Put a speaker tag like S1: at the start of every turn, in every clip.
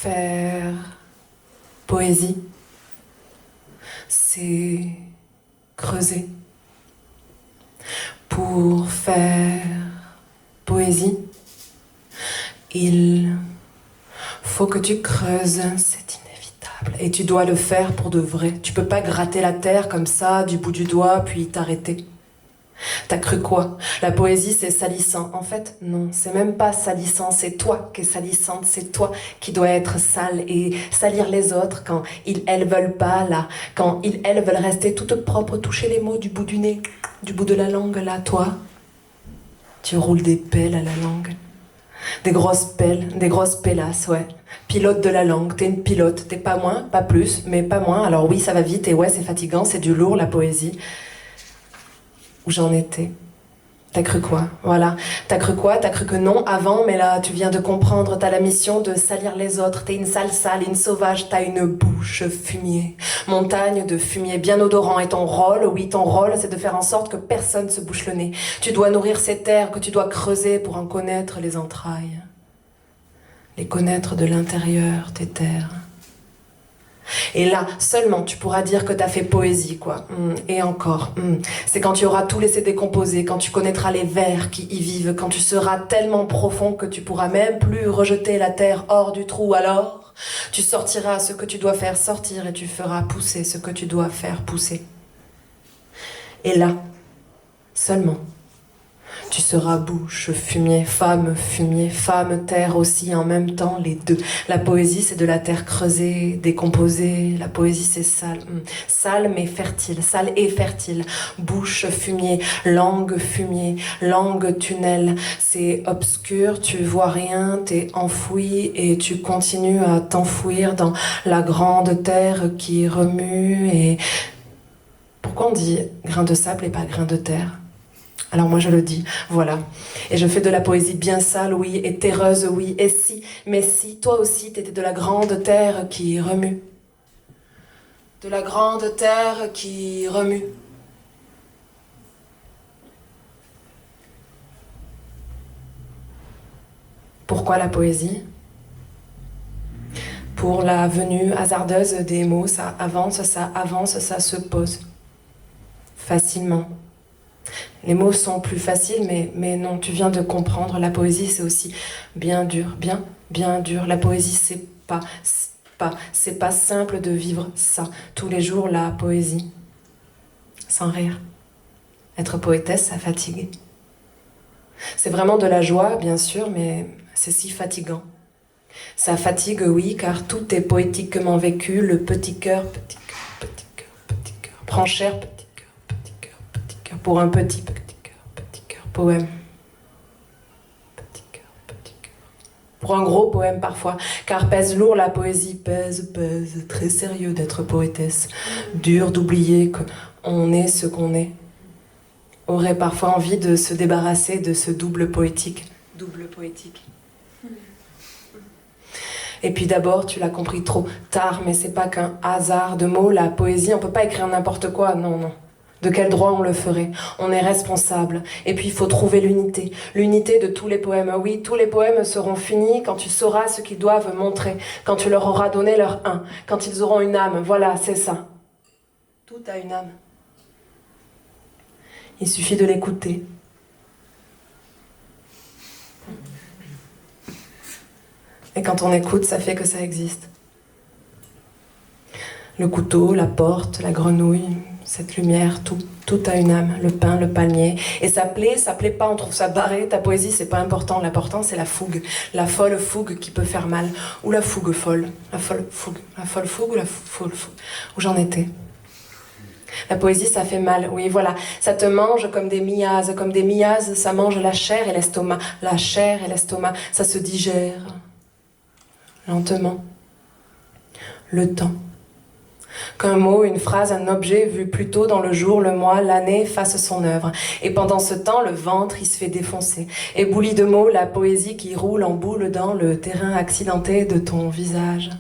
S1: faire poésie, c'est creuser. Pour faire poésie, il faut que tu creuses, c'est inévitable. Et tu dois le faire pour de vrai. Tu peux pas gratter la terre comme ça, du bout du doigt, puis t'arrêter. T'as cru quoi? La poésie, c'est salissant. En fait, non, c'est même pas salissant. C'est toi qui es salissante. C'est toi qui dois être sale et salir les autres quand ils, elles veulent pas, là. Quand ils, elles veulent rester toutes propres, toucher les mots du bout du nez, du bout de la langue, là. Toi, tu roules des pelles à la langue. Des grosses pelles, des grosses pélasses, ouais. Pilote de la langue, t'es une pilote. T'es pas moins, pas plus, mais pas moins. Alors oui, ça va vite et ouais, c'est fatigant, c'est du lourd, la poésie. Où j'en étais. T'as cru quoi? Voilà. T'as cru quoi? T'as cru que non avant, mais là, tu viens de comprendre. T'as la mission de salir les autres. T'es une sale, une sauvage. T'as une bouche fumier. Montagne de fumier bien odorant. Et ton rôle, oui, ton rôle, c'est de faire en sorte que personne se bouche le nez. Tu dois nourrir ces terres que tu dois creuser pour en connaître les entrailles. Les connaître de l'intérieur, tes terres. Et là, seulement, tu pourras dire que t'as fait poésie, quoi. Et encore. C'est quand tu auras tout laissé décomposer, quand tu connaîtras les vers qui y vivent, quand tu seras tellement profond que tu pourras même plus rejeter la terre hors du trou. Alors, tu sortiras ce que tu dois faire sortir et tu feras pousser ce que tu dois faire pousser. Et là, seulement, tu seras bouche, fumier, femme, terre aussi en même temps, les deux. La poésie, c'est de la terre creusée, décomposée. La poésie, c'est sale. Sale mais fertile, sale et fertile. Bouche, fumier, langue tunnel. C'est obscur, tu vois rien, t'es enfoui et tu continues à t'enfouir dans la grande terre qui remue. Et pourquoi on dit grain de sable et pas grain de terre ? Alors moi je le dis, voilà. Et je fais de la poésie bien sale, oui, et terreuse, oui. Et si, mais si, toi aussi t'étais de la grande terre qui remue. De la grande terre qui remue. Pourquoi la poésie ? Pour la venue hasardeuse des mots, ça avance, ça se pose. Facilement. Les mots sont plus faciles, mais non, tu viens de comprendre, la poésie c'est aussi bien dur, bien dur. La poésie c'est pas simple de vivre ça. Tous les jours, la poésie. Sans rire. Être poétesse, ça fatigue. C'est vraiment de la joie, bien sûr, mais c'est si fatigant. Ça fatigue, oui, car tout est poétiquement vécu. Le petit cœur, prend cher, petit cœur, pour un petit cœur, poème. Petit cœur. Pour un gros poème parfois, car pèse lourd la poésie, pèse, très sérieux d'être poétesse. Dur d'oublier qu'on est ce qu'on est. Aurait parfois envie de se débarrasser de ce double poétique. Et puis d'abord, tu l'as compris trop tard, mais c'est pas qu'un hasard de mots, la poésie, on peut pas écrire n'importe quoi, non. De quel droit on le ferait? On est responsable. Et puis il faut trouver l'unité. L'unité de tous les poèmes. Oui, tous les poèmes seront finis quand tu sauras ce qu'ils doivent montrer, quand tu leur auras donné leur un, quand ils auront une âme. Voilà, c'est ça. Tout a une âme. Il suffit de l'écouter. Et quand on écoute, ça fait que ça existe. Le couteau, la porte, la grenouille, cette lumière, tout a une âme. Le pain, le palmier. Et ça plaît pas, on trouve ça barré. Ta poésie, c'est pas important. L'important, c'est la fougue. La folle fougue qui peut faire mal. Ou la fougue folle. La folle fougue. La folle fougue ou la folle fougue. Où j'en étais. La poésie, ça fait mal, oui, voilà. Ça te mange comme des miasmes. Comme des miasmes, ça mange la chair et l'estomac. La chair et l'estomac, ça se digère. Lentement. Le temps. Qu'un mot, une phrase, un objet vu plus tôt dans le jour, le mois, l'année fasse son œuvre. Et pendant ce temps, le ventre, il se fait défoncer. Éboulis de mots, la poésie qui roule en boule dans le terrain accidenté de ton visage.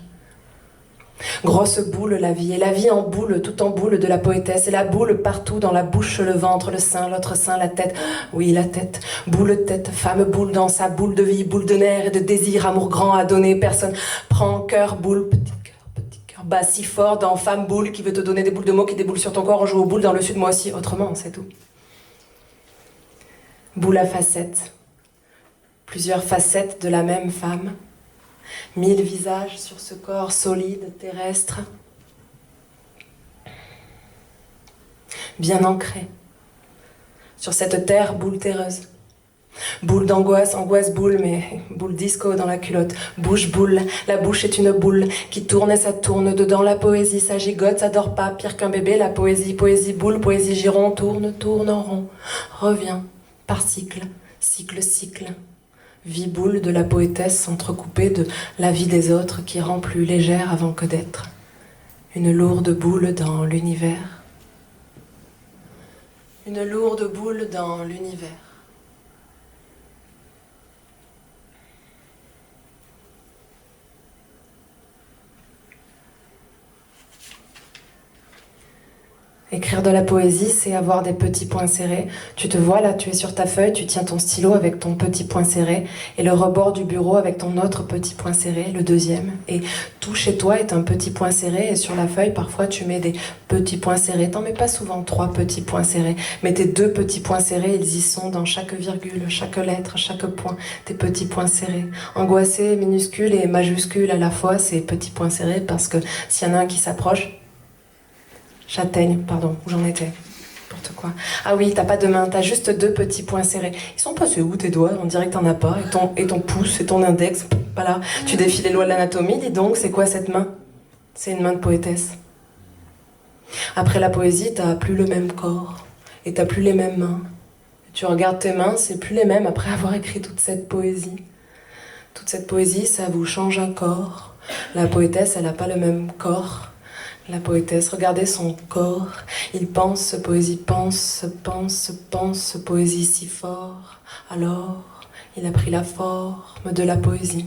S1: Grosse boule la vie, et la vie en boule, tout en boule de la poétesse, et la boule partout dans la bouche, le ventre, le sein, l'autre sein, la tête, oui la tête, boule tête, femme boule dans sa boule de vie, boule de nerfs et de désir, amour grand à donner, personne prend cœur, boule, petit cœur, bat si fort dans femme boule qui veut te donner des boules de mots qui déboulent sur ton corps, on joue aux boules dans le sud, moi aussi, autrement, c'est tout. Boule à facettes, plusieurs facettes de la même femme, 1000 visages sur ce corps solide, terrestre, bien ancré, sur cette terre boule terreuse. Boule d'angoisse, angoisse boule, mais boule disco dans la culotte. Bouche boule, la bouche est une boule qui tourne et ça tourne. Dedans la poésie, ça gigote, ça dort pas. Pire qu'un bébé, la poésie, poésie boule, poésie giron, tourne, tourne en rond. Revient, par cycle, cycle, cycle. Vie boule de la poétesse entrecoupée de la vie des autres qui rend plus légère avant que d'être. Une lourde boule dans l'univers. Une lourde boule dans l'univers. Écrire de la poésie, c'est avoir des petits points serrés. Tu te vois là, tu es sur ta feuille, tu tiens ton stylo avec ton petit point serré et le rebord du bureau avec ton autre petit point serré, le deuxième. Et tout chez toi est un petit point serré et sur la feuille, parfois tu mets des petits points serrés. T'en mets pas souvent 3 petits points serrés, mais tes 2 petits points serrés, ils y sont dans chaque virgule, chaque lettre, chaque point, tes petits points serrés. Angoissés, minuscules et majuscules à la fois, ces petits points serrés, parce que s'il y en a un qui s'approche, châtaigne, pardon, où j'en étais. N'importe quoi. Ah oui, t'as pas de main, t'as juste 2 petits points serrés. Ils sont passés où tes doigts? On dirait que t'en as pas. Et ton pouce et ton index, pas là. Tu défies les lois de l'anatomie, dis donc, c'est quoi cette main? C'est une main de poétesse. Après la poésie, t'as plus le même corps. Et t'as plus les mêmes mains. Tu regardes tes mains, c'est plus les mêmes après avoir écrit toute cette poésie. Toute cette poésie, ça vous change un corps. La poétesse, elle a pas le même corps. La poétesse, regardez son corps, il pense, poésie pense, poésie si fort. Alors, il a pris la forme de la poésie.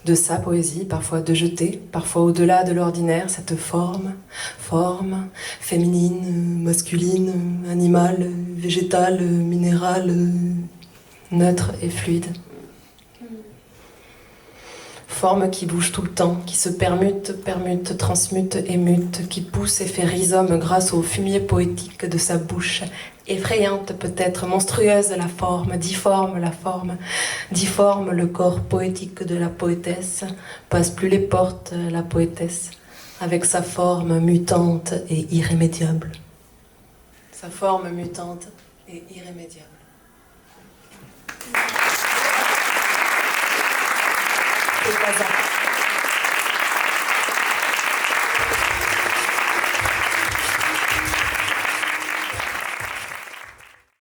S1: De sa poésie, parfois de jeter, parfois au-delà de l'ordinaire, cette forme féminine, masculine, animale, végétale, minérale, neutre et fluide. Forme qui bouge tout le temps, qui se permute, transmute et mute, qui pousse et fait rhizome grâce au fumier poétique de sa bouche. Effrayante peut-être, monstrueuse la forme, difforme la forme, difforme le corps poétique de la poétesse, passe plus les portes la poétesse, avec sa forme mutante et irrémédiable. Sa forme mutante et irrémédiable. C'est pas ça.